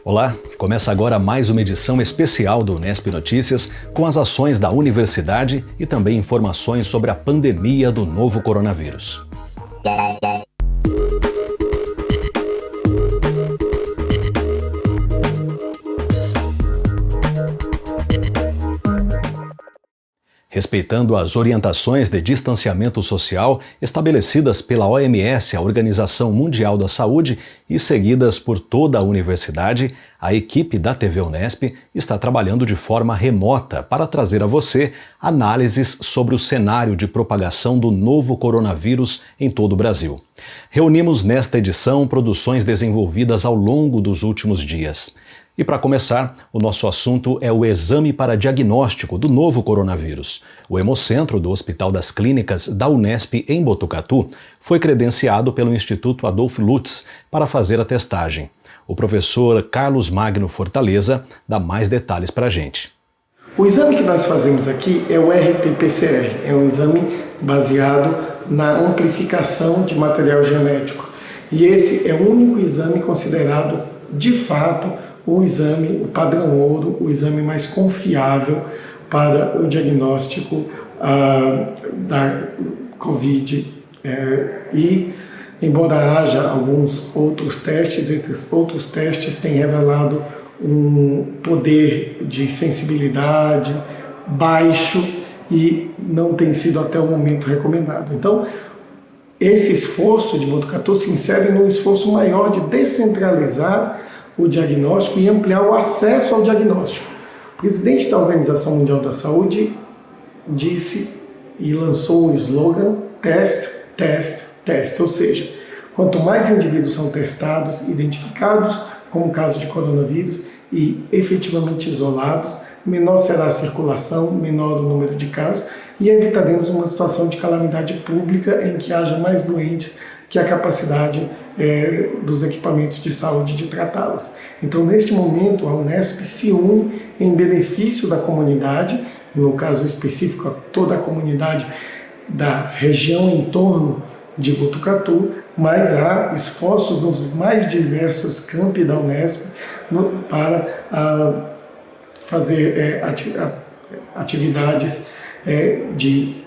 Olá, começa agora mais uma edição especial do Unesp Notícias com as ações da universidade e também informações sobre a pandemia do novo coronavírus. Respeitando as orientações de distanciamento social estabelecidas pela OMS, a Organização Mundial da Saúde, e seguidas por toda a universidade, a equipe da TV Unesp está trabalhando de forma remota para trazer a você análises sobre o cenário de propagação do novo coronavírus em todo o Brasil. Reunimos nesta edição produções desenvolvidas ao longo dos últimos dias. E para começar, o nosso assunto é o exame para diagnóstico do novo coronavírus. O Hemocentro do Hospital das Clínicas da Unesp em Botucatu foi credenciado pelo Instituto Adolph Lutz para fazer a testagem. O professor Carlos Magno Fortaleza dá mais detalhes para a gente. O exame que nós fazemos aqui é o RT-PCR, é um exame baseado na amplificação de material genético. E esse é o único exame considerado, de fato, o exame, o padrão ouro, o exame mais confiável para o diagnóstico da Covid. E, embora haja alguns outros testes, esses outros testes têm revelado um poder de sensibilidade baixo e não tem sido até o momento recomendado. Então, esse esforço de Botucatu se insere num esforço maior de descentralizar o diagnóstico e ampliar o acesso ao diagnóstico. O presidente da Organização Mundial da Saúde disse e lançou o slogan Test, Test, Test, ou seja, quanto mais indivíduos são testados, identificados como caso de coronavírus e efetivamente isolados, menor será a circulação, menor o número de casos e evitaremos uma situação de calamidade pública em que haja mais doentes que a capacidade dos equipamentos de saúde de tratá-los. Então, neste momento, a Unesp se une em benefício da comunidade, no caso específico, toda a comunidade da região em torno de Botucatu, mas há esforços nos mais diversos campi da Unesp para fazer atividades de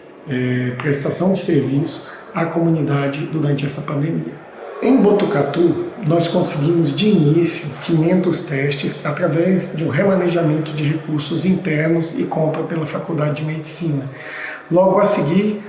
prestação de serviço à comunidade durante essa pandemia. Em Botucatu, nós conseguimos de início 500 testes através de um remanejamento de recursos internos e compra pela Faculdade de Medicina. Logo a seguir,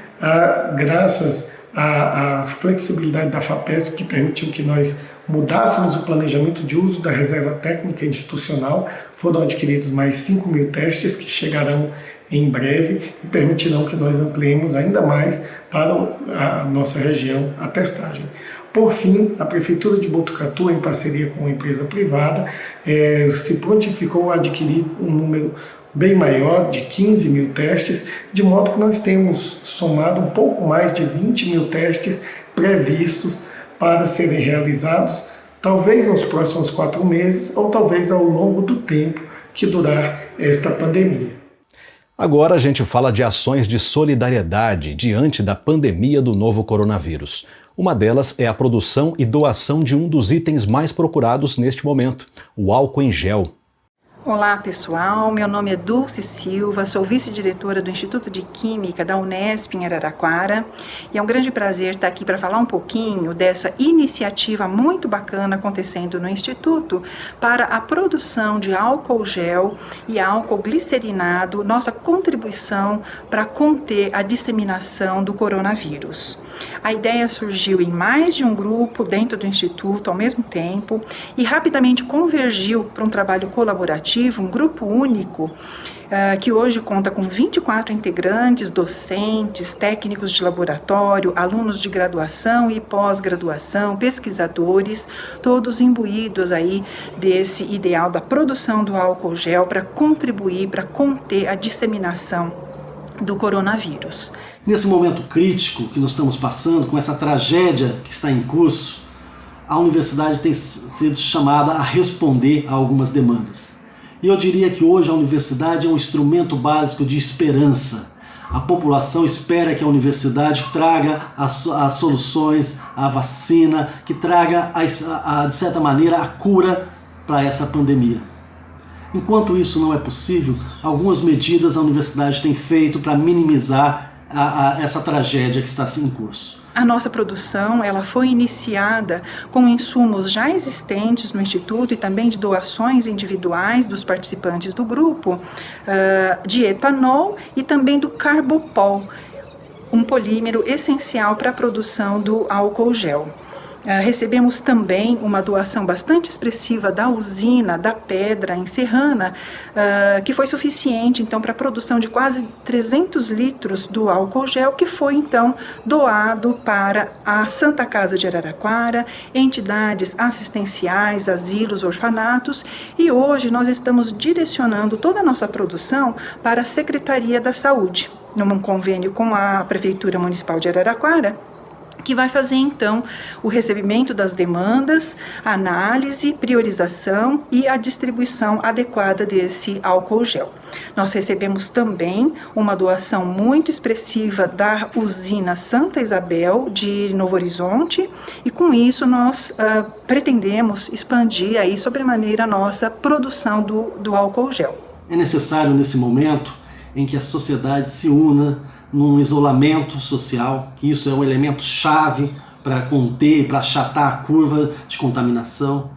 graças à flexibilidade da FAPESP, que permitiu que nós mudássemos o planejamento de uso da reserva técnica institucional, foram adquiridos mais 5.000 testes que chegarão em breve e permitirão que nós ampliemos ainda mais para a nossa região a testagem. Por fim, a Prefeitura de Botucatu, em parceria com uma empresa privada, se prontificou a adquirir um número bem maior, de 15.000 testes, de modo que nós temos somado um pouco mais de 20.000 testes previstos para serem realizados, talvez nos próximos 4 meses ou talvez ao longo do tempo que durar esta pandemia. Agora a gente fala de ações de solidariedade diante da pandemia do novo coronavírus. Uma delas é a produção e doação de um dos itens mais procurados neste momento, o álcool em gel. Olá pessoal, meu nome é Dulce Silva, sou vice-diretora do Instituto de Química da Unesp em Araraquara e é um grande prazer estar aqui para falar um pouquinho dessa iniciativa muito bacana acontecendo no Instituto para a produção de álcool gel e álcool glicerinado, nossa contribuição para conter a disseminação do coronavírus. A ideia surgiu em mais de um grupo dentro do Instituto ao mesmo tempo e rapidamente convergiu para um trabalho colaborativo, um grupo único, que hoje conta com 24 integrantes, docentes, técnicos de laboratório, alunos de graduação e pós-graduação, pesquisadores, todos imbuídos aí desse ideal da produção do álcool gel para contribuir, para conter a disseminação do coronavírus. Nesse momento crítico que nós estamos passando, com essa tragédia que está em curso, a universidade tem sido chamada a responder a algumas demandas. E eu diria que hoje a universidade é um instrumento básico de esperança. A população espera que a universidade traga as soluções, a vacina, que traga, de certa maneira, a cura para essa pandemia. Enquanto isso não é possível, algumas medidas a universidade tem feito para minimizar essa tragédia que está em curso. A nossa produção ela foi iniciada com insumos já existentes no Instituto e também de doações individuais dos participantes do grupo, de etanol e também do carbopol, um polímero essencial para a produção do álcool gel. Recebemos também uma doação bastante expressiva da usina da Pedra, em Serrana, que foi suficiente então para a produção de quase 300 litros do álcool gel, que foi então doado para a Santa Casa de Araraquara, entidades assistenciais, asilos, orfanatos, e hoje nós estamos direcionando toda a nossa produção para a Secretaria da Saúde, num convênio com a Prefeitura Municipal de Araraquara, que vai fazer então o recebimento das demandas, análise, priorização e a distribuição adequada desse álcool gel. Nós recebemos também uma doação muito expressiva da usina Santa Isabel de Novo Horizonte, e com isso nós pretendemos expandir aí sobremaneira a nossa produção do álcool gel. É necessário nesse momento em que a sociedade se una num isolamento social, que isso é um elemento chave para conter, para achatar a curva de contaminação,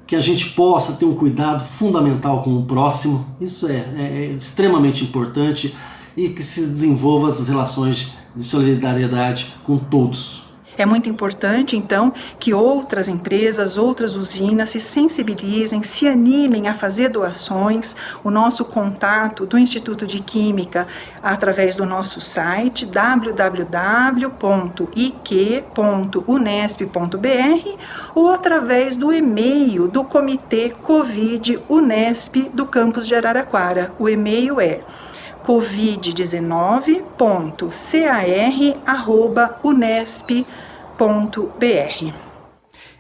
que a gente possa ter um cuidado fundamental com o próximo, isso é extremamente importante, e que se desenvolva as relações de solidariedade com todos. É muito importante, então, que outras empresas, outras usinas se sensibilizem, se animem a fazer doações. O nosso contato do Instituto de Química, através do nosso site www.iq.unesp.br ou através do e-mail do Comitê Covid Unesp do campus de Araraquara. O e-mail é covid19.car@unesp.br.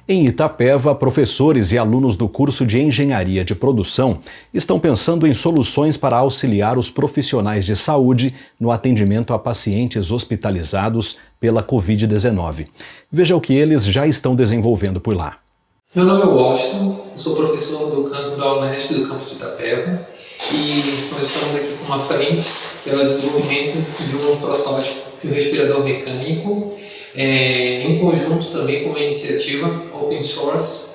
Em Itapeva, professores e alunos do curso de Engenharia de Produção estão pensando em soluções para auxiliar os profissionais de saúde no atendimento a pacientes hospitalizados pela Covid-19. Veja o que eles já estão desenvolvendo por lá. Meu nome é Washington, sou professor do campo da Unesp, do campo de Itapeva, e nós estamos aqui com uma frente que é o desenvolvimento de um protótipo de um respirador mecânico, em conjunto também com uma iniciativa open source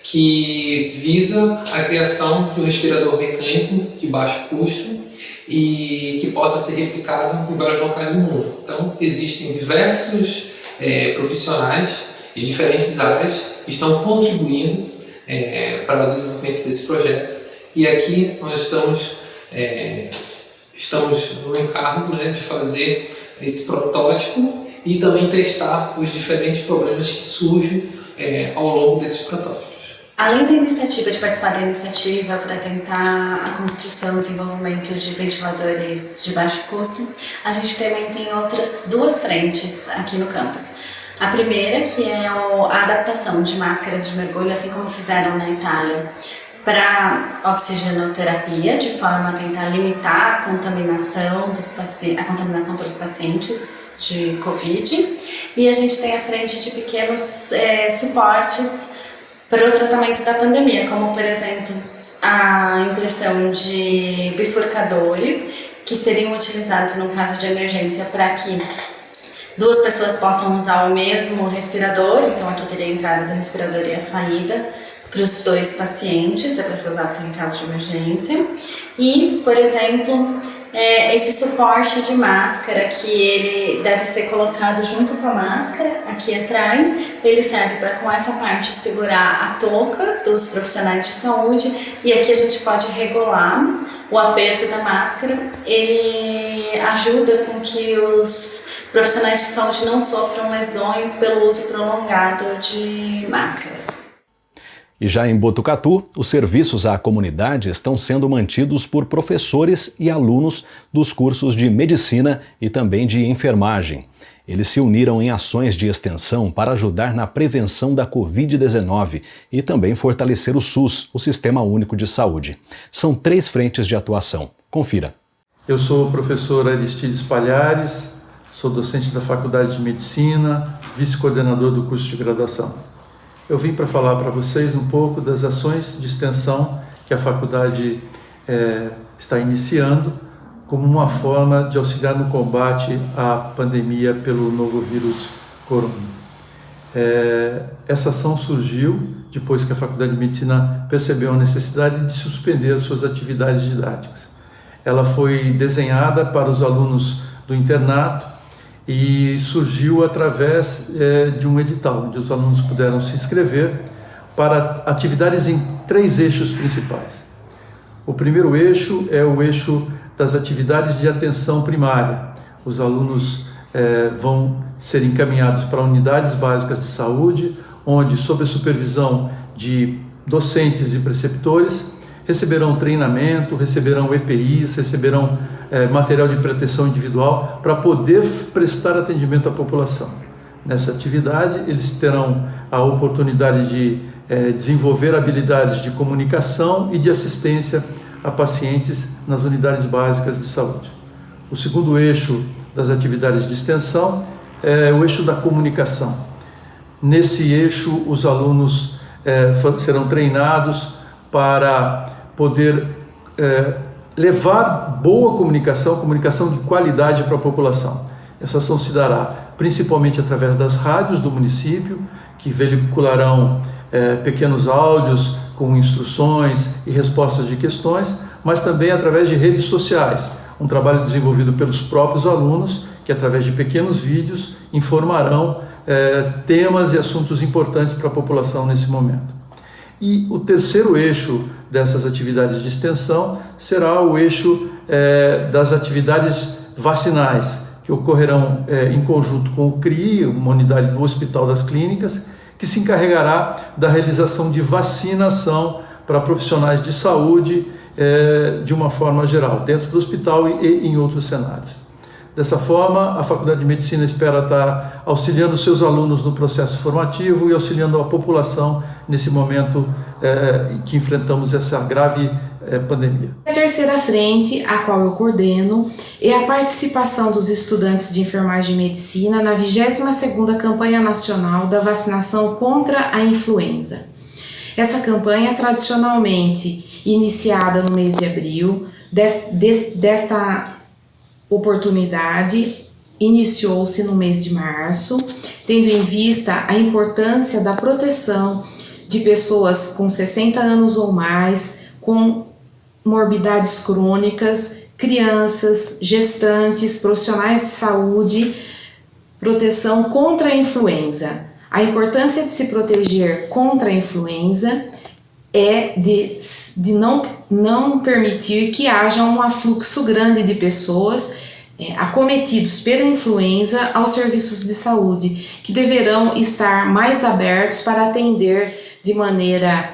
que visa a criação de um respirador mecânico de baixo custo e que possa ser replicado em vários locais do mundo. Então, existem diversos profissionais de diferentes áreas que estão contribuindo para o desenvolvimento desse projeto. E aqui nós estamos no encargo, de fazer esse protótipo e também testar os diferentes problemas que surgem ao longo desses protótipos. Além da iniciativa, de participar da iniciativa para tentar a construção e desenvolvimento de ventiladores de baixo custo, a gente também tem outras duas frentes aqui no campus. A primeira, que é a adaptação de máscaras de mergulho, assim como fizeram na Itália, para oxigenoterapia, de forma a tentar limitar a contaminação pelos pacientes de Covid. E a gente tem a frente de pequenos suportes para o tratamento da pandemia, como, por exemplo, a impressão de bifurcadores, que seriam utilizados no caso de emergência para que duas pessoas possam usar o mesmo respirador. Então aqui teria a entrada do respirador e a saída para os dois pacientes, para ser usado em caso de emergência. E, por exemplo, esse suporte de máscara, que ele deve ser colocado junto com a máscara, aqui atrás, ele serve para, com essa parte, segurar a touca dos profissionais de saúde, e aqui a gente pode regular o aperto da máscara. Ele ajuda com que os profissionais de saúde não sofram lesões pelo uso prolongado de máscaras. E já em Botucatu, os serviços à comunidade estão sendo mantidos por professores e alunos dos cursos de medicina e também de enfermagem. Eles se uniram em ações de extensão para ajudar na prevenção da Covid-19 e também fortalecer o SUS, o Sistema Único de Saúde. São 3 frentes de atuação. Confira. Eu sou o professor Aristides Palhares, sou docente da Faculdade de Medicina, vice-coordenador do curso de graduação. eu vim para falar para vocês um pouco das ações de extensão que a faculdade está iniciando como uma forma de auxiliar no combate à pandemia pelo novo vírus corona. Essa ação surgiu depois que a Faculdade de Medicina percebeu a necessidade de suspender as suas atividades didáticas. Ela foi desenhada para os alunos do internato e surgiu através de um edital, onde os alunos puderam se inscrever para atividades em 3 eixos principais. O primeiro eixo é o eixo das atividades de atenção primária. Os alunos vão ser encaminhados para unidades básicas de saúde, onde, sob a supervisão de docentes e preceptores, receberão treinamento, receberão EPIs, receberão material de proteção individual para poder prestar atendimento à população. Nessa atividade, eles terão a oportunidade de desenvolver habilidades de comunicação e de assistência a pacientes nas unidades básicas de saúde. O segundo eixo das atividades de extensão é o eixo da comunicação. Nesse eixo, os alunos serão treinados para poder levar boa comunicação de qualidade para a população. Essa ação se dará principalmente através das rádios do município, que veicularão pequenos áudios com instruções e respostas de questões, mas também através de redes sociais, um trabalho desenvolvido pelos próprios alunos, que através de pequenos vídeos informarão temas e assuntos importantes para a população nesse momento. E o terceiro eixo dessas atividades de extensão será o eixo das atividades vacinais, que ocorrerão em conjunto com o CRI, uma unidade do Hospital das Clínicas, que se encarregará da realização de vacinação para profissionais de saúde de uma forma geral, dentro do hospital e em outros cenários. Dessa forma, a Faculdade de Medicina espera estar auxiliando seus alunos no processo formativo e auxiliando a população nesse momento em que enfrentamos essa grave pandemia. A terceira frente, a qual eu coordeno, é a participação dos estudantes de enfermagem e medicina na 22ª Campanha Nacional da Vacinação contra a Influenza. Essa campanha, tradicionalmente iniciada no mês de abril, desta oportunidade iniciou-se no mês de março, tendo em vista a importância da proteção de pessoas com 60 anos ou mais, com morbidades crônicas, crianças, gestantes, profissionais de saúde, proteção contra a influenza. A importância de se proteger contra a influenza é de não permitir que haja um afluxo grande de pessoas acometidos pela influenza aos serviços de saúde, que deverão estar mais abertos para atender de maneira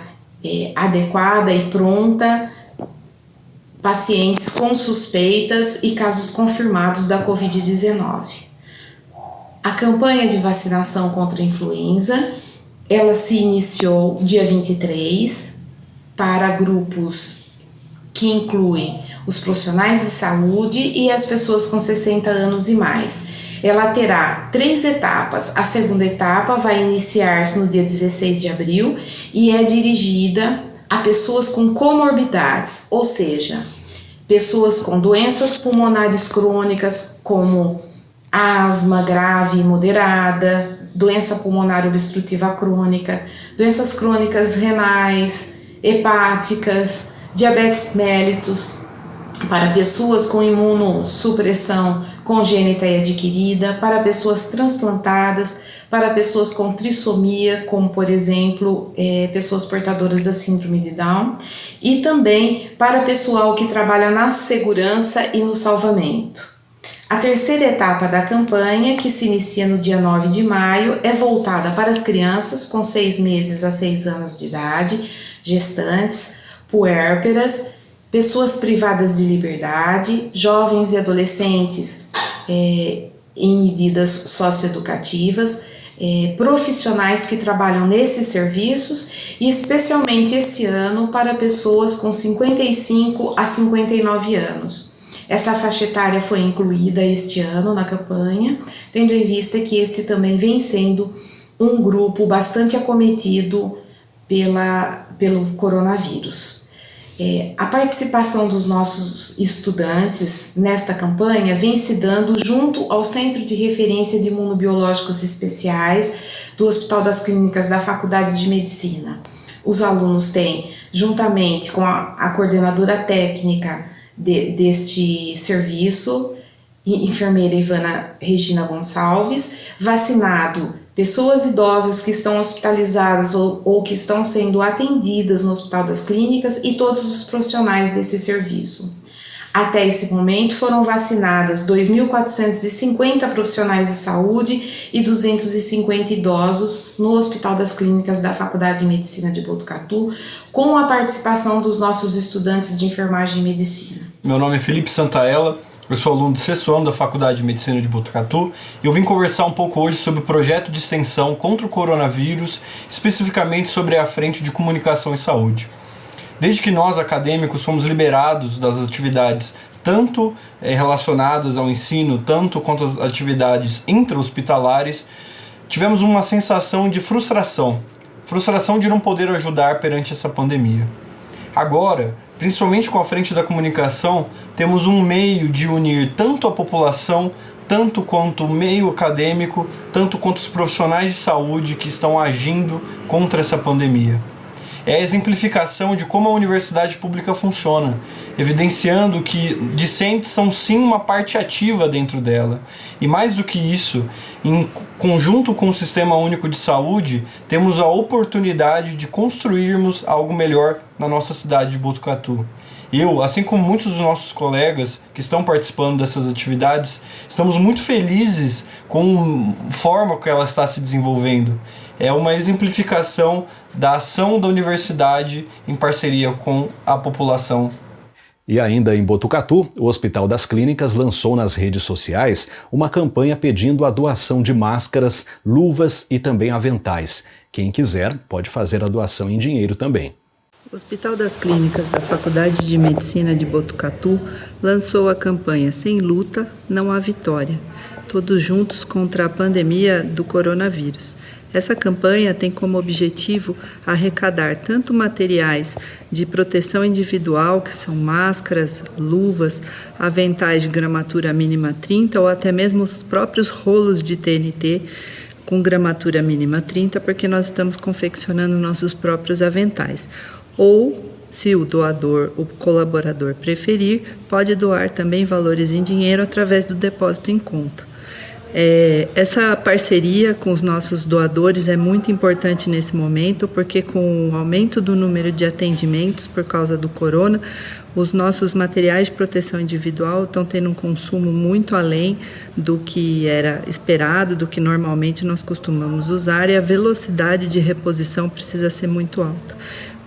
adequada e pronta pacientes com suspeitas e casos confirmados da Covid-19. A campanha de vacinação contra a influenza, ela se iniciou dia 23 para grupos que incluem os profissionais de saúde e as pessoas com 60 anos e mais. Ela terá 3 etapas. A segunda etapa vai iniciar-se no dia 16 de abril e é dirigida a pessoas com comorbidades, ou seja, pessoas com doenças pulmonares crônicas como asma grave e moderada, doença pulmonar obstrutiva crônica, doenças crônicas renais, hepáticas, diabetes mellitus, para pessoas com imunossupressão congênita e adquirida, para pessoas transplantadas, para pessoas com trissomia, como por exemplo, pessoas portadoras da síndrome de Down, e também para pessoal que trabalha na segurança e no salvamento. A terceira etapa da campanha, que se inicia no dia 9 de maio, é voltada para as crianças com 6 meses a 6 anos de idade, gestantes, puérperas, pessoas privadas de liberdade, jovens e adolescentes em medidas socioeducativas, profissionais que trabalham nesses serviços e especialmente esse ano para pessoas com 55 a 59 anos. Essa faixa etária foi incluída este ano na campanha, tendo em vista que este também vem sendo um grupo bastante acometido pelo coronavírus. A participação dos nossos estudantes nesta campanha vem se dando junto ao Centro de Referência de Imunobiológicos Especiais do Hospital das Clínicas da Faculdade de Medicina. Os alunos têm, juntamente com a coordenadora técnica deste serviço, enfermeira Ivana Regina Gonçalves, vacinado pessoas idosas que estão hospitalizadas ou que estão sendo atendidas no Hospital das Clínicas e todos os profissionais desse serviço. Até esse momento foram vacinadas 2.450 profissionais de saúde e 250 idosos no Hospital das Clínicas da Faculdade de Medicina de Botucatu, com a participação dos nossos estudantes de enfermagem e medicina. Meu nome é Felipe Santaella. Eu sou aluno do 6º ano da Faculdade de Medicina de Botucatu e eu vim conversar um pouco hoje sobre o projeto de extensão contra o coronavírus, especificamente sobre a Frente de Comunicação e Saúde. Desde que nós, acadêmicos, fomos liberados das atividades tanto relacionadas ao ensino, tanto quanto as atividades intra-hospitalares, tivemos uma sensação de frustração de não poder ajudar perante essa pandemia. Agora, principalmente com a Frente da Comunicação, temos um meio de unir tanto a população, tanto quanto o meio acadêmico, tanto quanto os profissionais de saúde que estão agindo contra essa pandemia. É a exemplificação de como a universidade pública funciona, evidenciando que discentes são sim uma parte ativa dentro dela. E mais do que isso, em conjunto com o Sistema Único de Saúde, temos a oportunidade de construirmos algo melhor na nossa cidade de Botucatu. Eu, assim como muitos dos nossos colegas que estão participando dessas atividades, estamos muito felizes com a forma que ela está se desenvolvendo. É uma exemplificação da ação da universidade em parceria com a população. E ainda em Botucatu, o Hospital das Clínicas lançou nas redes sociais uma campanha pedindo a doação de máscaras, luvas e também aventais. Quem quiser pode fazer a doação em dinheiro também. O Hospital das Clínicas da Faculdade de Medicina de Botucatu lançou a campanha Sem Luta, Não Há Vitória, todos juntos contra a pandemia do coronavírus. Essa campanha tem como objetivo arrecadar tanto materiais de proteção individual, que são máscaras, luvas, aventais de gramatura mínima 30 ou até mesmo os próprios rolos de TNT com gramatura mínima 30, porque nós estamos confeccionando nossos próprios aventais. Ou, se o doador, o colaborador preferir, pode doar também valores em dinheiro através do depósito em conta. Essa parceria com os nossos doadores é muito importante nesse momento, porque com o aumento do número de atendimentos por causa do corona, os nossos materiais de proteção individual estão tendo um consumo muito além do que era esperado, do que normalmente nós costumamos usar, e a velocidade de reposição precisa ser muito alta.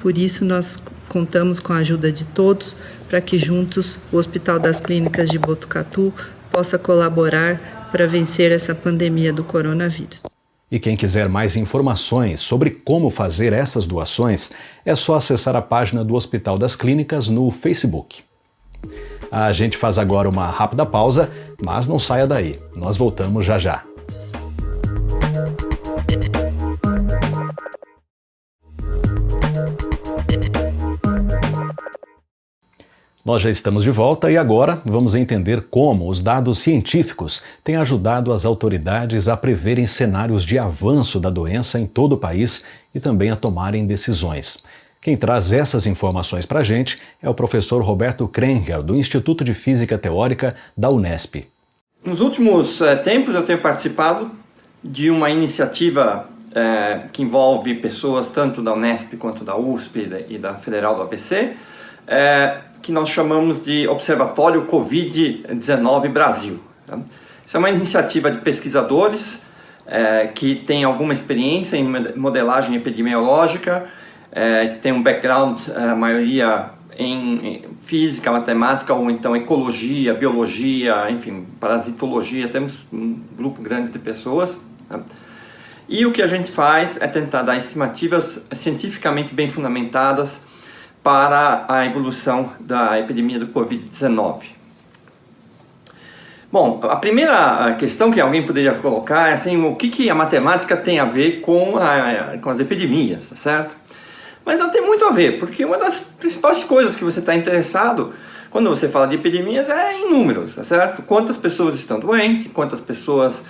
Por isso, nós contamos com a ajuda de todos para que juntos o Hospital das Clínicas de Botucatu possa colaborar para vencer essa pandemia do coronavírus. E quem quiser mais informações sobre como fazer essas doações, é só acessar a página do Hospital das Clínicas no Facebook. A gente faz agora uma rápida pausa, mas não saia daí. Nós voltamos já já. Nós já estamos de volta e agora vamos entender como os dados científicos têm ajudado as autoridades a preverem cenários de avanço da doença em todo o país e também a tomarem decisões. Quem traz essas informações para a gente é o professor Roberto Krengel, do Instituto de Física Teórica da Unesp. Nos últimos tempos eu tenho participado de uma iniciativa que envolve pessoas tanto da Unesp quanto da USP e da Federal do ABC, que nós chamamos de Observatório Covid-19 Brasil. Tá? Isso é uma iniciativa de pesquisadores que tem alguma experiência em modelagem epidemiológica, tem um background, a maioria em física, matemática ou então ecologia, biologia, enfim, parasitologia, temos um grupo grande de pessoas. Tá? E o que a gente faz é tentar dar estimativas cientificamente bem fundamentadas para a evolução da epidemia do Covid-19. Bom, a primeira questão que alguém poderia colocar é assim, o que a matemática tem a ver com as epidemias, tá certo? Mas ela tem muito a ver, porque uma das principais coisas que você está interessado quando você fala de epidemias é em números, tá certo? Quantas pessoas estão doentes, quantas pessoas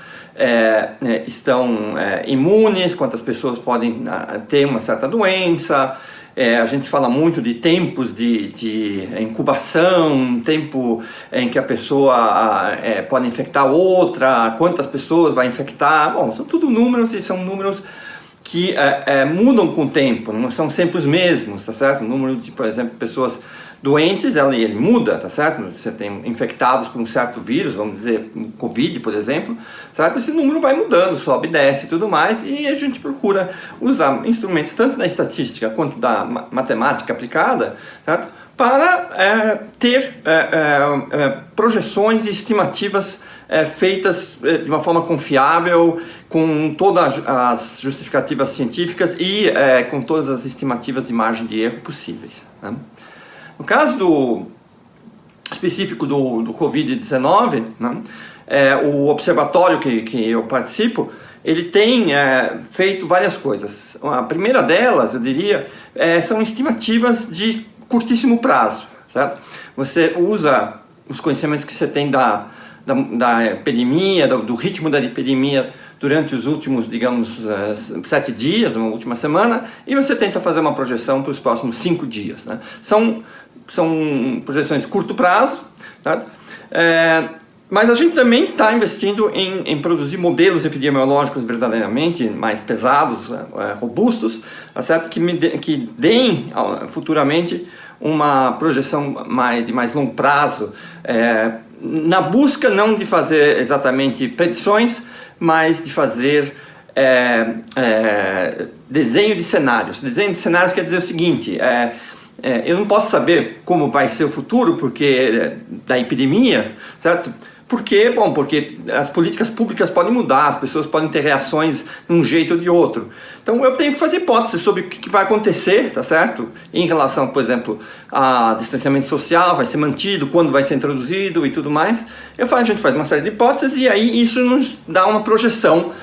estão imunes, quantas pessoas podem ter uma certa doença. A gente fala muito de tempos de incubação, tempo em que a pessoa pode infectar outra, quantas pessoas vai infectar. Bom, são tudo números e são números que mudam com o tempo, não são sempre os mesmos, tá certo? O número de, por exemplo, pessoas doentes, ele muda, tá certo? Você tem infectados por um certo vírus, vamos dizer, Covid, por exemplo, certo? Esse número vai mudando, sobe, desce e tudo mais, e a gente procura usar instrumentos tanto da estatística quanto da matemática aplicada, certo? Para ter projeções e estimativas feitas de uma forma confiável, com todas as justificativas científicas e com todas as estimativas de margem de erro possíveis, né? No caso específico do Covid-19, né, o observatório que eu participo, ele tem feito várias coisas. A primeira delas, eu diria, são estimativas de curtíssimo prazo, certo? Você usa os conhecimentos que você tem da epidemia, do ritmo da epidemia durante os últimos, digamos, 7 dias, uma última semana, e você tenta fazer uma projeção para os próximos 5 dias, né? São projeções de curto prazo, tá? Mas a gente também está investindo em produzir modelos epidemiológicos verdadeiramente mais pesados, robustos, tá certo? Que deem futuramente uma projeção de mais longo prazo, na busca não de fazer exatamente predições, mas de fazer desenho de cenários. Desenho de cenários quer dizer o seguinte: eu não posso saber como vai ser o futuro da epidemia, certo? Porque as políticas públicas podem mudar, as pessoas podem ter reações de um jeito ou de outro. Então eu tenho que fazer hipóteses sobre o que vai acontecer, tá certo? Em relação, por exemplo, a distanciamento social, vai ser mantido, quando vai ser introduzido e tudo mais. A gente faz uma série de hipóteses e aí isso nos dá uma projeção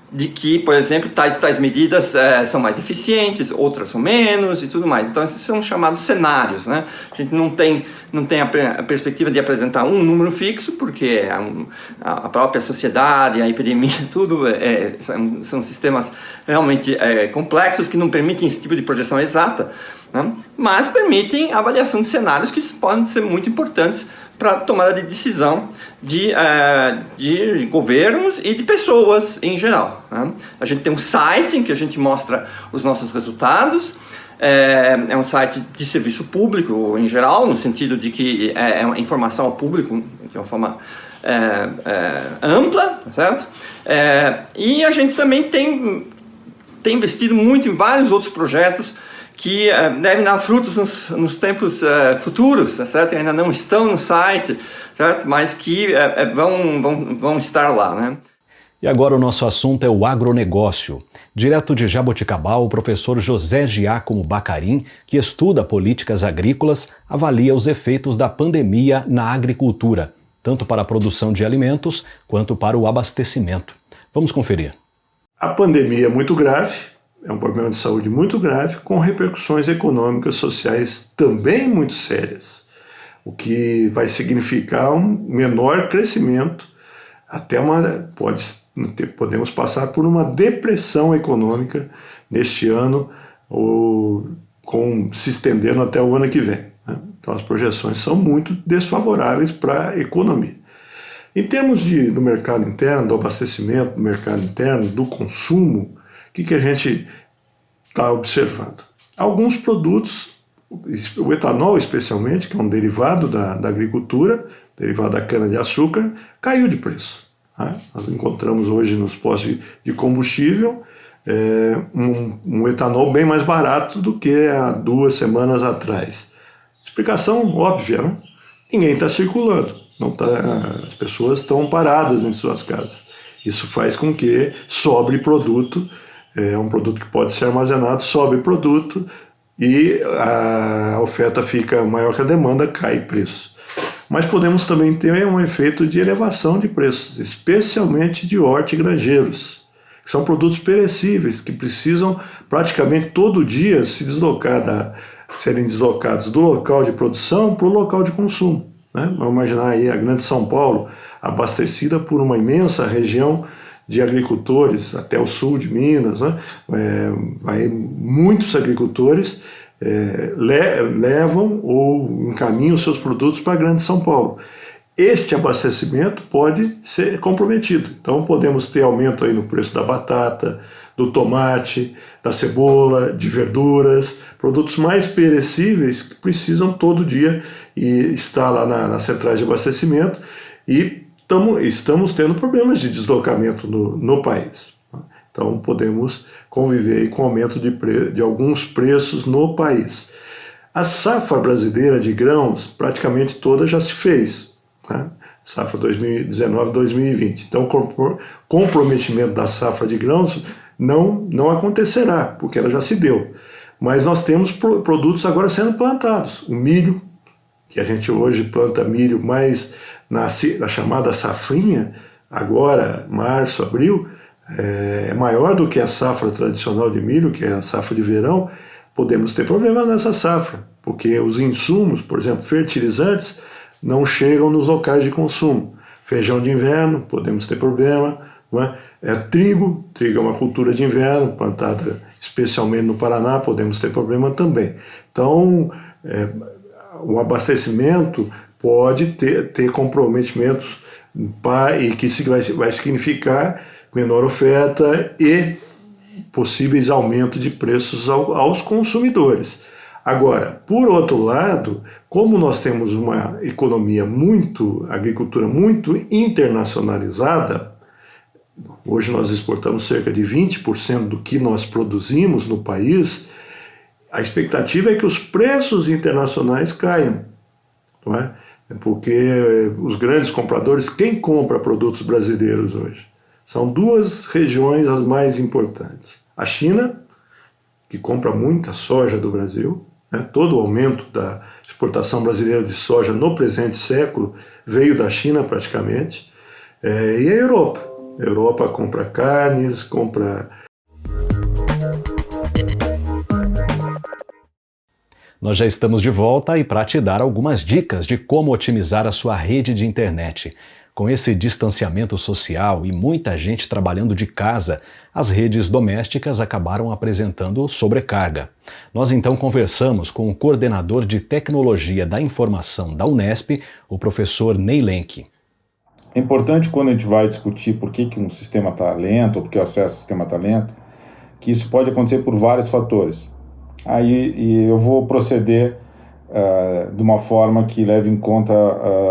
de que, por exemplo, tais medidas são mais eficientes, outras são menos e tudo mais. Então esses são chamados cenários, né? A gente não tem a perspectiva de apresentar um número fixo, porque a própria sociedade, a epidemia, tudo são sistemas realmente complexos que não permitem esse tipo de projeção exata, né? Mas permitem a avaliação de cenários que podem ser muito importantes para a tomada de decisão de governos e de pessoas em geral, né? A gente tem um site em que a gente mostra os nossos resultados. É um site de serviço público em geral, no sentido de que é uma informação ao público de uma forma ampla, certo? E a gente também tem investido muito em vários outros projetos que devem dar frutos nos tempos futuros, certo? Ainda não estão no site, certo? Mas que vão estar lá, né? E agora o nosso assunto é o agronegócio. Direto de Jaboticabal, o professor José Giacomo Bacarin, que estuda políticas agrícolas, avalia os efeitos da pandemia na agricultura, tanto para a produção de alimentos quanto para o abastecimento. Vamos conferir. A pandemia é muito grave, é um problema de saúde muito grave, com repercussões econômicas e sociais também muito sérias, o que vai significar um menor crescimento, até podemos passar por uma depressão econômica neste ano, se estendendo até o ano que vem, né? Então as projeções são muito desfavoráveis para a economia. Em termos do mercado interno, do abastecimento do mercado interno, do consumo, o que a gente está observando? Alguns produtos, o etanol especialmente, que é um derivado da agricultura, derivado da cana-de-açúcar, caiu de preço, né? Nós encontramos hoje nos postos de combustível um etanol bem mais barato do que há 2 semanas atrás. Explicação óbvia, né? Ninguém está circulando, as pessoas estão paradas em suas casas. Isso faz com que sobre produto, um produto que pode ser armazenado, sobre produto e a oferta fica maior que a demanda, cai preço. mas podemos também ter um efeito de elevação de preços, especialmente de hortigranjeiros, que são produtos perecíveis, que precisam praticamente todo dia serem deslocados do local de produção para o local de consumo. Né? Vamos imaginar aí a grande São Paulo, abastecida por uma imensa região de agricultores, até o sul de Minas, né? Muitos agricultores levam ou encaminham seus produtos para a grande São Paulo. Este abastecimento pode ser comprometido. Então podemos ter aumento aí no preço da batata, do tomate, da cebola, de verduras, produtos mais perecíveis que precisam todo dia estar lá nas centrais de abastecimento, e estamos tendo problemas de deslocamento no país. Então podemos conviver aí com aumento de alguns preços no país. A safra brasileira de grãos praticamente toda já se fez, né? Safra 2019-2020. Então o comprometimento da safra de grãos não acontecerá, porque ela já se deu. Mas nós temos produtos agora sendo plantados. O milho, que a gente hoje planta milho mais na chamada safrinha, agora, março, abril, é maior do que a safra tradicional de milho, que é a safra de verão. Podemos ter problema nessa safra, porque os insumos, por exemplo, fertilizantes, não chegam nos locais de consumo. Feijão de inverno, podemos ter problema. Não é? Trigo é uma cultura de inverno, plantada especialmente no Paraná, podemos ter problema também. Então, o abastecimento pode ter comprometimentos e que vai significar menor oferta e possíveis aumentos de preços aos consumidores. Agora, por outro lado, como nós temos uma agricultura muito internacionalizada, hoje nós exportamos cerca de 20% do que nós produzimos no país, a expectativa é que os preços internacionais caiam, não é? Porque os grandes compradores, quem compra produtos brasileiros hoje? São duas regiões as mais importantes. A China, que compra muita soja do Brasil, né? Todo o aumento da exportação brasileira de soja no presente século veio da China praticamente, e a Europa. A Europa compra carnes, compra... Nós já estamos de volta e para te dar algumas dicas de como otimizar a sua rede de internet. Com esse distanciamento social e muita gente trabalhando de casa, as redes domésticas acabaram apresentando sobrecarga. Nós então conversamos com o coordenador de tecnologia da informação da Unesp, o professor Ney Lenk. É importante, quando a gente vai discutir por que um sistema está lento, ou por que o acesso ao sistema está lento, que isso pode acontecer por vários fatores. Aí eu vou proceder de uma forma que leve em conta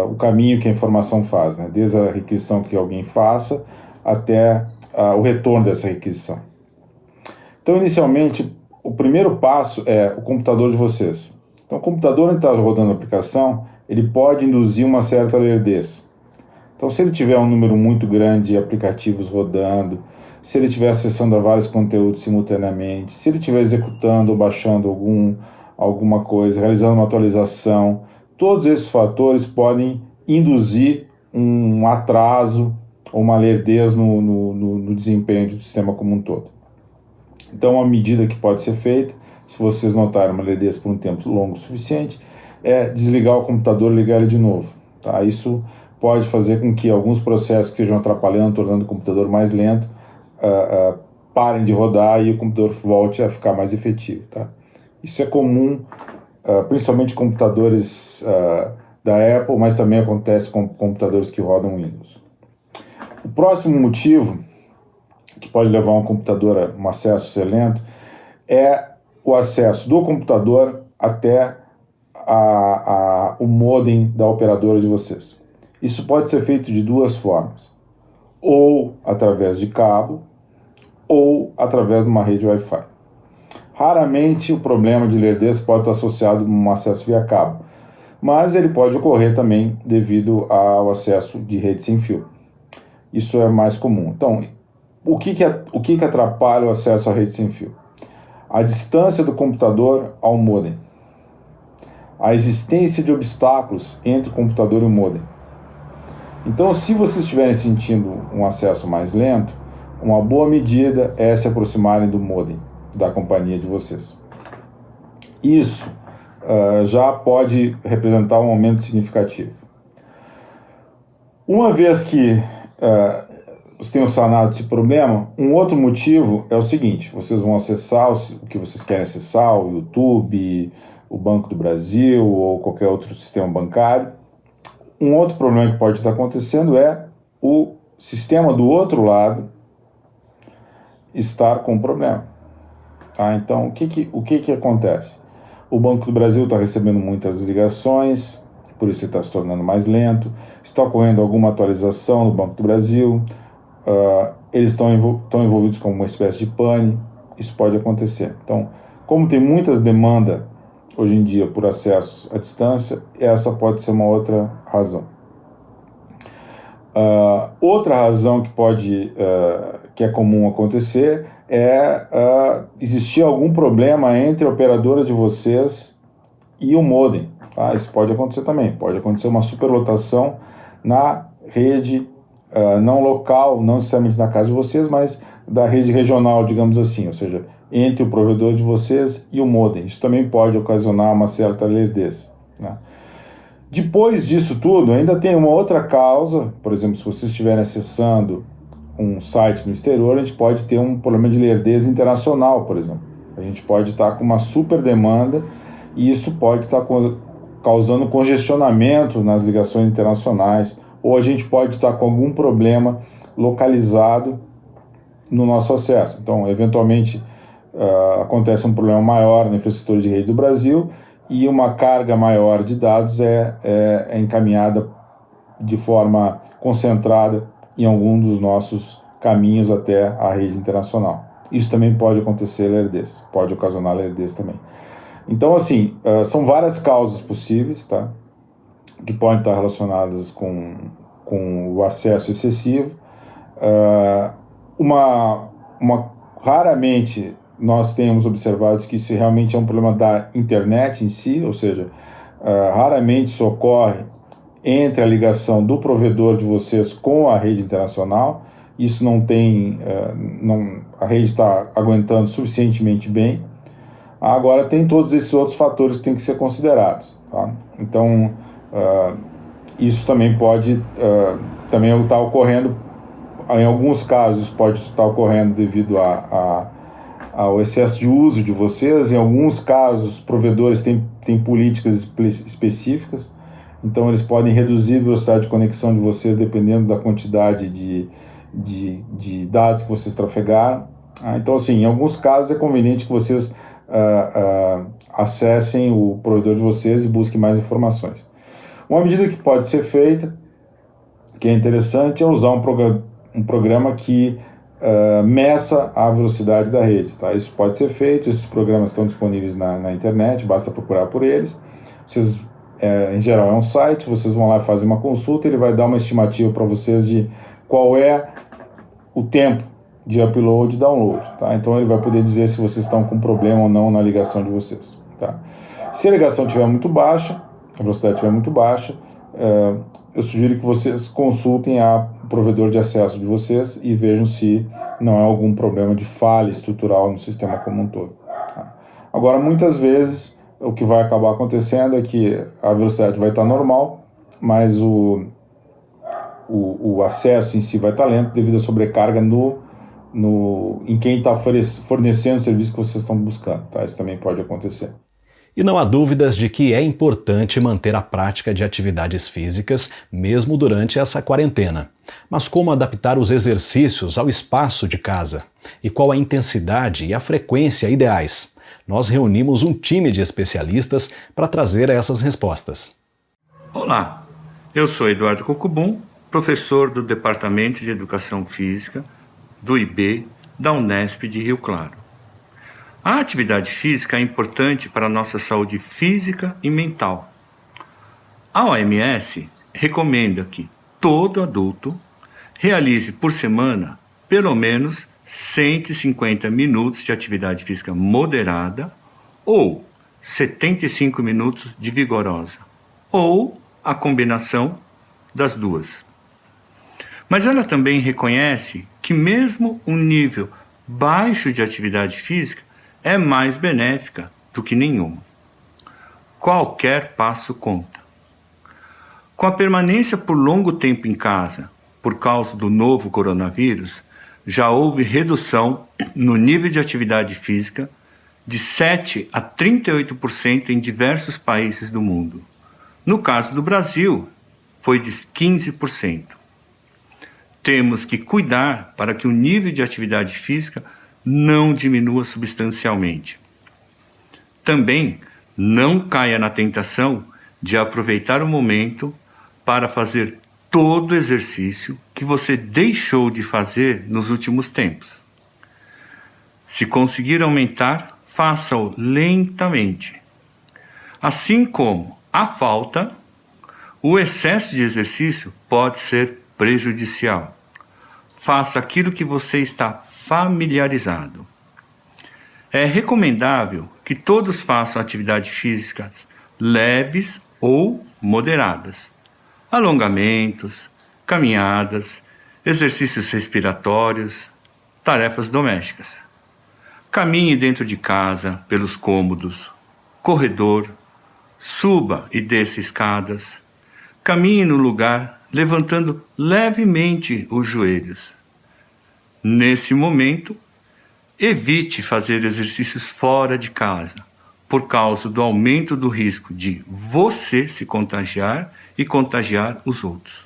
o caminho que a informação faz, né? Desde a requisição que alguém faça até o retorno dessa requisição. Então, inicialmente, o primeiro passo é o computador de vocês. Então, o computador onde está rodando a aplicação, ele pode induzir uma certa lerdez. Então, se ele tiver um número muito grande de aplicativos rodando, se ele estiver acessando a vários conteúdos simultaneamente, se ele estiver executando ou baixando alguma coisa, realizando uma atualização, todos esses fatores podem induzir um atraso ou uma lerdez no desempenho do sistema como um todo. Então, uma medida que pode ser feita, se vocês notarem uma lerdez por um tempo longo o suficiente, é desligar o computador e ligar ele de novo. Tá? Isso pode fazer com que alguns processos que estejam atrapalhando, tornando o computador mais lento, parem de rodar e o computador volte a ficar mais efetivo. Tá? Isso é comum, principalmente em computadores da Apple, mas também acontece com computadores que rodam Windows. O próximo motivo que pode levar um computador a um acesso ser lento é o acesso do computador até o modem da operadora de vocês. Isso pode ser feito de duas formas, ou através de cabo, ou através de uma rede Wi-Fi. Raramente o problema de lerdez pode estar associado a um acesso via cabo, mas ele pode ocorrer também devido ao acesso de rede sem fio. Isso é mais comum. Então, o que atrapalha o acesso à rede sem fio? A distância do computador ao modem. a existência de obstáculos entre o computador e o modem. Então, se vocês estiverem sentindo um acesso mais lento, uma boa medida é se aproximarem do modem da companhia de vocês. Isso já pode representar um aumento significativo. Uma vez que vocês tenham sanado esse problema, um outro motivo é o seguinte: vocês vão acessar o que vocês querem acessar, o YouTube, o Banco do Brasil ou qualquer outro sistema bancário. Um outro problema que pode estar acontecendo é o sistema do outro lado estar com problema. Tá? Então, o que acontece? O Banco do Brasil está recebendo muitas ligações, por isso ele está se tornando mais lento. Está ocorrendo alguma atualização no Banco do Brasil, eles estão envolvidos com uma espécie de pane, isso pode acontecer. Então, como tem muita demanda hoje em dia por acesso à distância, essa pode ser uma outra razão. Outra razão que é comum acontecer é existir algum problema entre a operadora de vocês e o modem. Tá? Isso pode acontecer também. Pode acontecer uma superlotação na rede, não local, não necessariamente na casa de vocês, mas da rede regional, digamos assim, ou seja, entre o provedor de vocês e o modem. Isso também pode ocasionar uma certa lerdez. Né? Depois disso tudo, ainda tem uma outra causa. Por exemplo, se vocês estiverem acessando um site no exterior, a gente pode ter um problema de lerdez internacional, por exemplo. A gente pode estar com uma super demanda e isso pode estar causando congestionamento nas ligações internacionais, ou a gente pode estar com algum problema localizado no nosso acesso. Então, eventualmente, acontece um problema maior na infraestrutura de rede do Brasil e uma carga maior de dados é encaminhada de forma concentrada em algum dos nossos caminhos até a rede internacional. Isso também pode acontecer lerdez, pode ocasionar lerdez também. Então, assim, são várias causas possíveis, tá? Que podem estar relacionadas com o acesso excessivo. Raramente nós temos observado que isso realmente é um problema da internet em si, ou seja, raramente isso ocorre entre a ligação do provedor de vocês com a rede internacional. Isso não tem, a rede está aguentando suficientemente bem. Agora tem todos esses outros fatores que têm que ser considerados. Tá? Então, isso também pode também estar ocorrendo, em alguns casos pode estar ocorrendo devido ao excesso de uso de vocês. Em alguns casos, os provedores têm políticas específicas, então eles podem reduzir a velocidade de conexão de vocês dependendo da quantidade de dados que vocês trafegaram. Então, assim, em alguns casos é conveniente que vocês acessem o provedor de vocês e busquem mais informações. Uma medida que pode ser feita, que é interessante, é usar um programa que meça a velocidade da rede. Tá? Isso pode ser feito, esses programas estão disponíveis na internet, basta procurar por eles. Vocês, em geral, é um site, vocês vão lá e fazem uma consulta, ele vai dar uma estimativa para vocês de qual é o tempo de upload e download. Tá? Então ele vai poder dizer se vocês estão com problema ou não na ligação de vocês. Tá? Se a ligação estiver muito baixa, a velocidade estiver muito baixa, eu sugiro que vocês consultem o provedor de acesso de vocês e vejam se não há algum problema de falha estrutural no sistema como um todo. Tá? Agora, muitas vezes, o que vai acabar acontecendo é que a velocidade vai estar normal, mas o acesso em si vai estar lento devido à sobrecarga em quem está fornecendo o serviço que vocês estão buscando. Tá? Isso também pode acontecer. E não há dúvidas de que é importante manter a prática de atividades físicas mesmo durante essa quarentena. Mas como adaptar os exercícios ao espaço de casa? E qual a intensidade e a frequência ideais? Nós reunimos um time de especialistas para trazer essas respostas. Olá, eu sou Eduardo Cocubum, professor do Departamento de Educação Física do IB da Unesp de Rio Claro. A atividade física é importante para a nossa saúde física e mental. A OMS recomenda que todo adulto realize por semana pelo menos 150 minutos de atividade física moderada ou 75 minutos de vigorosa, ou a combinação das duas. Mas ela também reconhece que mesmo um nível baixo de atividade física é mais benéfica do que nenhuma. Qualquer passo conta. Com a permanência por longo tempo em casa, por causa do novo coronavírus, já houve redução no nível de atividade física de 7% a 38% em diversos países do mundo. No caso do Brasil, foi de 15%. Temos que cuidar para que o nível de atividade física não diminua substancialmente. Também não caia na tentação de aproveitar o momento para fazer todo o exercício que você deixou de fazer nos últimos tempos. Se conseguir aumentar, faça-o lentamente. Assim como a falta, o excesso de exercício pode ser prejudicial. Faça aquilo que você está familiarizado. É recomendável que todos façam atividades físicas leves ou moderadas. Alongamentos, caminhadas, exercícios respiratórios, tarefas domésticas. Caminhe dentro de casa, pelos cômodos, corredor, suba e desça escadas. Caminhe no lugar, levantando levemente os joelhos. Nesse momento, evite fazer exercícios fora de casa, por causa do aumento do risco de você se contagiar e contagiar os outros.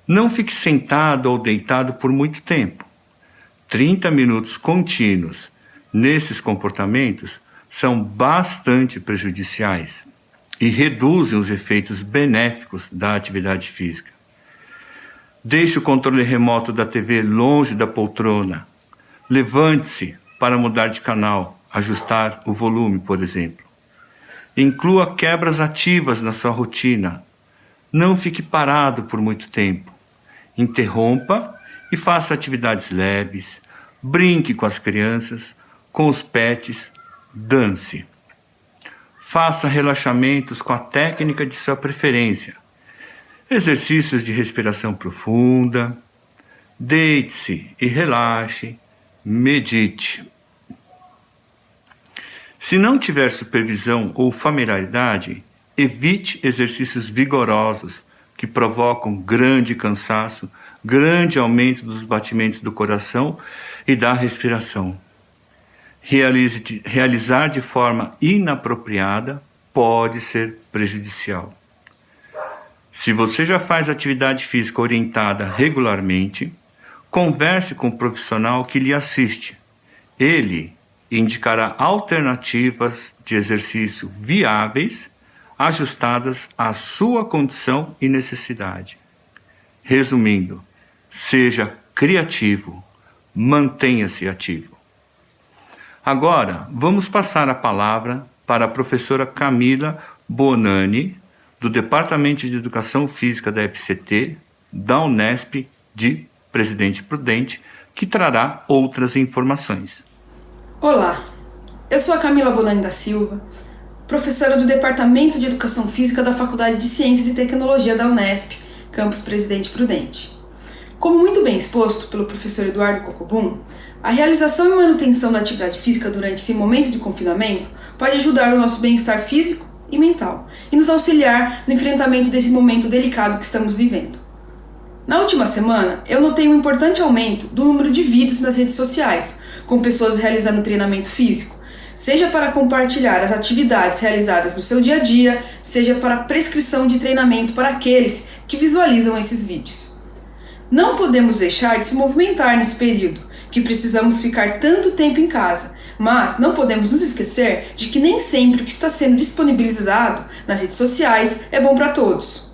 Não fique sentado ou deitado por muito tempo. 30 minutos contínuos nesses comportamentos são bastante prejudiciais e reduzem os efeitos benéficos da atividade física. Deixe o controle remoto da TV longe da poltrona. Levante-se para mudar de canal, ajustar o volume, por exemplo. Inclua quebras ativas na sua rotina. Não fique parado por muito tempo. Interrompa e faça atividades leves. Brinque com as crianças, com os pets, dance. Faça relaxamentos com a técnica de sua preferência. Exercícios de respiração profunda. Deite-se e relaxe. Medite. Se não tiver supervisão ou familiaridade, evite exercícios vigorosos que provocam grande cansaço, grande aumento dos batimentos do coração e da respiração. Realizar de forma inapropriada pode ser prejudicial. Se você já faz atividade física orientada regularmente, converse com o profissional que lhe assiste. Ele indicará alternativas de exercício viáveis, ajustadas à sua condição e necessidade. Resumindo, seja criativo, mantenha-se ativo. Agora, vamos passar a palavra para a professora Camila Bonani, do Departamento de Educação Física da FCT, da Unesp de Presidente Prudente, que trará outras informações. Olá, eu sou a Camila Bonani da Silva, professora do Departamento de Educação Física da Faculdade de Ciências e Tecnologia da Unesp, campus Presidente Prudente. Como muito bem exposto pelo professor Eduardo Cocobum, a realização e manutenção da atividade física durante esse momento de confinamento pode ajudar o nosso bem-estar físico e mental e nos auxiliar no enfrentamento desse momento delicado que estamos vivendo. Na última semana, eu notei um importante aumento do número de vídeos nas redes sociais, com pessoas realizando treinamento físico, seja para compartilhar as atividades realizadas no seu dia a dia, seja para prescrição de treinamento para aqueles que visualizam esses vídeos. Não podemos deixar de se movimentar nesse período, que precisamos ficar tanto tempo em casa, mas não podemos nos esquecer de que nem sempre o que está sendo disponibilizado nas redes sociais é bom para todos.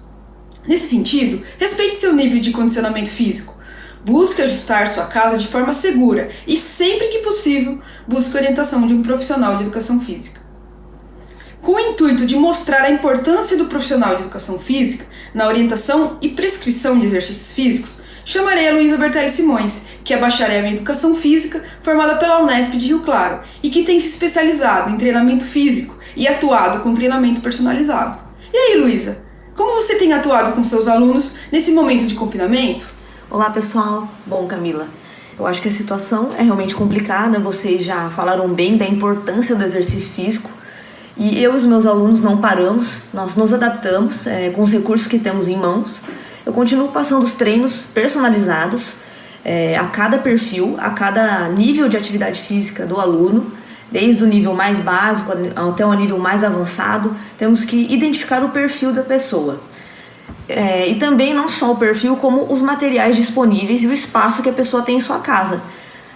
Nesse sentido, respeite seu nível de condicionamento físico. Busque ajustar sua casa de forma segura e, sempre que possível, busque a orientação de um profissional de educação física. Com o intuito de mostrar a importância do profissional de educação física na orientação e prescrição de exercícios físicos, chamarei a Luísa Bertelli Simões, que é bacharel em Educação Física, formada pela Unesp de Rio Claro e que tem se especializado em treinamento físico e atuado com treinamento personalizado. E aí, Luísa, como você tem atuado com seus alunos nesse momento de confinamento? Olá, pessoal. Bom, Camila, eu acho que a situação é realmente complicada, vocês já falaram bem da importância do exercício físico e eu e os meus alunos não paramos, nós nos adaptamos com os recursos que temos em mãos. Eu continuo passando os treinos personalizados a cada perfil, a cada nível de atividade física do aluno, desde o nível mais básico até o nível mais avançado. Temos que identificar o perfil da pessoa. E também não só o perfil, como os materiais disponíveis e o espaço que a pessoa tem em sua casa.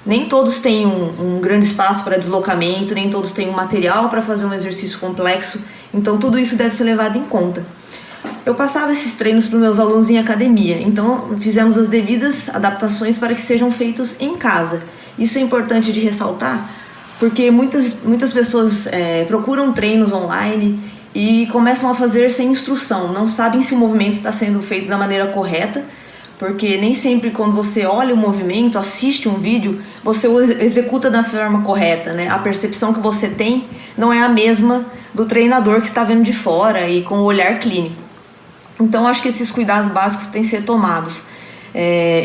Nem todos têm um grande espaço para deslocamento, nem todos têm um material para fazer um exercício complexo, então tudo isso deve ser levado em conta. Eu passava esses treinos para os meus alunos em academia, então fizemos as devidas adaptações para que sejam feitos em casa. Isso é importante de ressaltar, porque muitas pessoas procuram treinos online e começam a fazer sem instrução, não sabem se o movimento está sendo feito da maneira correta, porque nem sempre quando você olha o movimento, assiste um vídeo, você o executa da forma correta, né? A percepção que você tem não é a mesma do treinador que está vendo de fora e com o olhar clínico. Então, acho que esses cuidados básicos têm que ser tomados.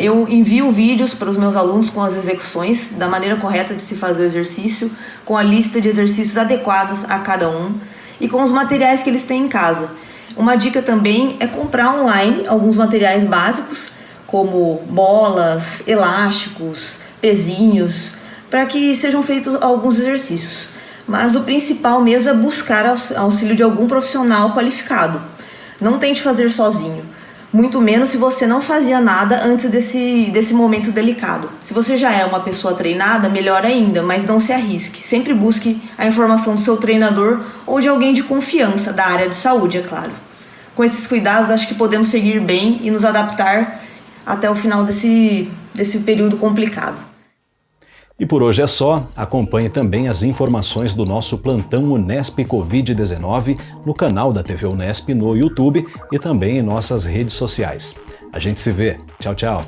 Eu envio vídeos para os meus alunos com as execuções da maneira correta de se fazer o exercício, com a lista de exercícios adequadas a cada um e com os materiais que eles têm em casa. Uma dica também é comprar online alguns materiais básicos, como bolas, elásticos, pezinhos, para que sejam feitos alguns exercícios. Mas o principal mesmo é buscar auxílio de algum profissional qualificado. Não tente fazer sozinho, muito menos se você não fazia nada antes desse momento delicado. Se você já é uma pessoa treinada, melhor ainda, mas não se arrisque. Sempre busque a informação do seu treinador ou de alguém de confiança da área de saúde, é claro. Com esses cuidados, acho que podemos seguir bem e nos adaptar até o final desse período complicado. E por hoje é só. Acompanhe também as informações do nosso plantão Unesp Covid-19 no canal da TV Unesp no YouTube e também em nossas redes sociais. A gente se vê. Tchau, tchau.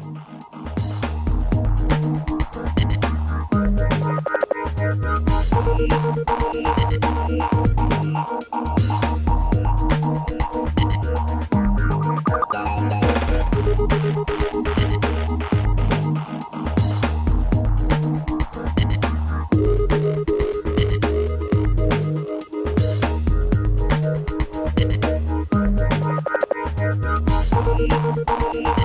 We'll be right back.